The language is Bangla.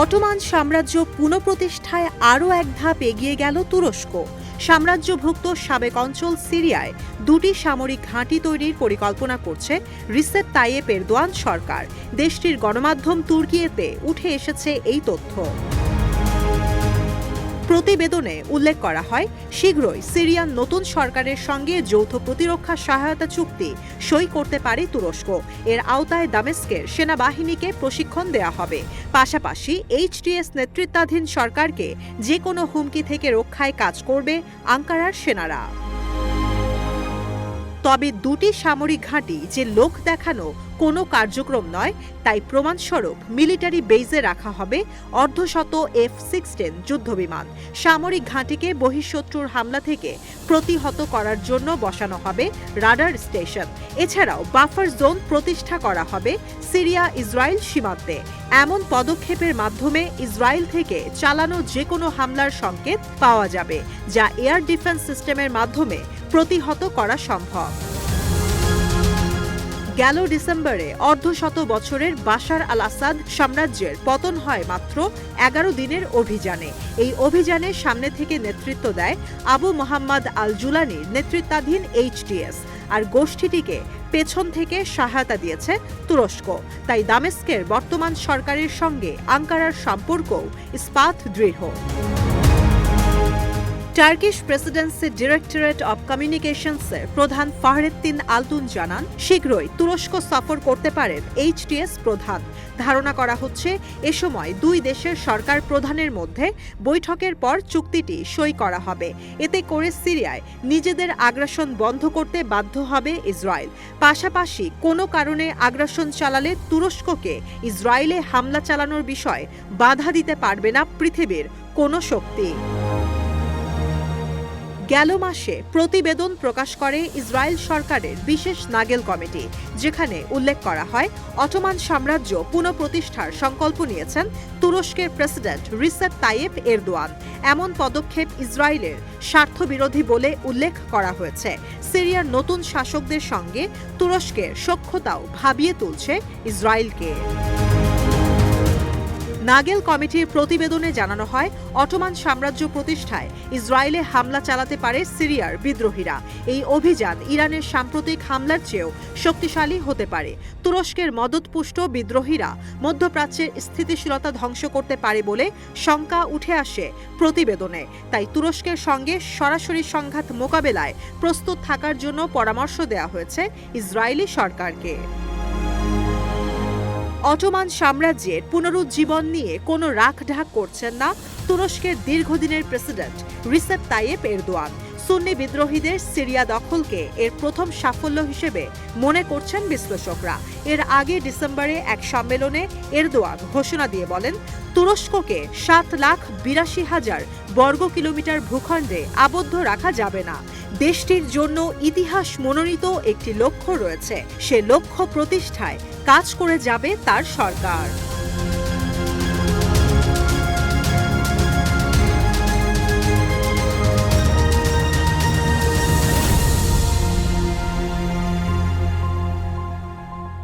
অটোমান সাম্রাজ্য পুনঃপ্রতিষ্ঠায় আরও এক ধাপ এগিয়ে গেল তুরস্ক। সাম্রাজ্যভুক্ত সাবেক অঞ্চল সিরিয়ায় দুটি সামরিক ঘাঁটি তৈরির পরিকল্পনা করছে রিসেপ তাইয়েপ এরদোয়ান সরকার। দেশটির গণমাধ্যম তুর্কিয়েতে উঠে এসেছে এই তথ্য। প্রতিবেদনে উল্লেখ করা হয়, শীঘ্রই সিরিয়ান নতুন সরকারের সঙ্গে যৌথ প্রতিরক্ষা সহায়তা চুক্তি সই করতে পারে তুরস্ক। এর আওতায় দামেস্কের সেনাবাহিনীকে প্রশিক্ষণ দেয়া হবে। পাশাপাশি এইচটিএস নেতৃত্বাধীন সরকারকে যে কোনো হুমকি থেকে রক্ষায় কাজ করবে আঙ্কারার সেনারা। তবে দুটি সামরিক ঘাঁটি যে লোক দেখানো কোনো কার্যক্রম নয়, তাই প্রমাণস্বরূপ মিলিটারি বেইজে রাখা হবে অর্ধশত F-16 যুদ্ধবিমান। সামরিক ঘাঁটিকে বহিঃশত্রুর হামলা থেকে প্রতিহত করার জন্য বসানো হবে রাডার স্টেশন। এছাড়াও বাফার জোন প্রতিষ্ঠা করা হবে সিরিয়া ইসরায়েল সীমান্তে। এমন পদক্ষেপের মাধ্যমে ইসরায়েল থেকে চালানো যে কোনো হামলার সংকেত পাওয়া যাবে, যা এয়ার ডিফেন্স সিস্টেমের মাধ্যমে প্রতিহত করা সম্ভব। গেল ডিসেম্বরে অর্ধশত বছরের বাশার আল আসাদ সাম্রাজ্যের পতন হয় মাত্র 11 দিনের অভিযানে। এই অভিযানে সামনে থেকে নেতৃত্ব দেয় আবু মোহাম্মদ আল জুলানির নেতৃত্বাধীন এইচটিএস, আর গোষ্ঠীটিকে পেছন থেকে সহায়তা দিয়েছে তুরস্ক। তাই দামেস্কের বর্তমান সরকারের সঙ্গে আঙ্কারার সম্পর্কও ইস্পাত দৃঢ়। টার্কিশ প্রেসিডেন্সির ডিরেক্টরেট অব কমিউনিকেশনসের প্রধান ফাহরেদ্দিন আলতুন জানান, শীঘ্রই তুরস্ক সফর করতে পারেন এইচটিএস প্রধান। ধারণা করা হচ্ছে এ সময় দুই দেশের সরকার প্রধানের মধ্যে বৈঠকের পর চুক্তিটি সই করা হবে। এতে করে সিরিয়ায় নিজেদের আগ্রাসন বন্ধ করতে বাধ্য হবে ইসরায়েল। পাশাপাশি কোনো কারণে আগ্রাসন চালালে তুরস্ককে ইসরায়েলে হামলা চালানোর বিষয়ে বাধা দিতে পারবে না পৃথিবীর কোনো শক্তি। গেল মাসে প্রতিবেদন প্রকাশ করে ইসরায়েল সরকারের বিশেষ নাগেল কমিটি, যেখানে উল্লেখ করা হয় অটোমান সাম্রাজ্য পুনঃপ্রতিষ্ঠার সংকল্প নিয়েছেন তুরস্কের প্রেসিডেন্ট রিসেপ তাইয়েপ এরদোয়ান। এমন পদক্ষেপ ইসরায়েলের স্বার্থবিরোধী বলে উল্লেখ করা হয়েছে। সিরিয়ার নতুন শাসকদের সঙ্গে তুরস্কের সখ্যতাও ভাবিয়ে তুলছে ইসরায়েলকে। নাগেল কমিটির প্রতিবেদনে জানানো হয়, অটোমান সাম্রাজ্য প্রতিষ্ঠায় ইসরায়েলে হামলা চালাতে পারে সিরিয়ার বিদ্রোহীরা। এই অভিযান ইরানের সাম্প্রতিক হামলার চেয়েও শক্তিশালী হতে পারে। তুরস্কের মদতপুষ্ট বিদ্রোহীরা মধ্যপ্রাচ্যের স্থিতিশীলতা ধ্বংস করতে পারে বলে শঙ্কা উঠে আসে প্রতিবেদনে। তাই তুরস্কের সঙ্গে সরাসরি সংঘাত মোকাবেলায় প্রস্তুত থাকার জন্য পরামর্শ দেওয়া হয়েছে ইসরায়েলি সরকারকে। অটোমান সাম্রাজ্যের পুনরুজ্জীবন নিয়ে কোনো রাখঢাক করছেন না তুরস্কের দীর্ঘদিনের প্রেসিডেন্ট রিসেপ তাইয়েপ এরদোয়ান। সুন্নি বিদ্রোহীদের সিরিয়া দখলকে এর প্রথম সাফল্য হিসেবে মনে করছেন বিশ্লেষকরা। এর আগে ডিসেম্বরে এক সম্মেলনে এরদোয়ান ঘোষণা দিয়ে বলেন, তুরস্ককে 7,82,000 বর্গ কিলোমিটার ভূখণ্ডে আবদ্ধ রাখা যাবে না। দেশটির জন্য ইতিহাস মনোনীত একটি লক্ষ্য রয়েছে। সে লক্ষ্য প্রতিষ্ঠায় কাজ করে যাবে তার সরকার।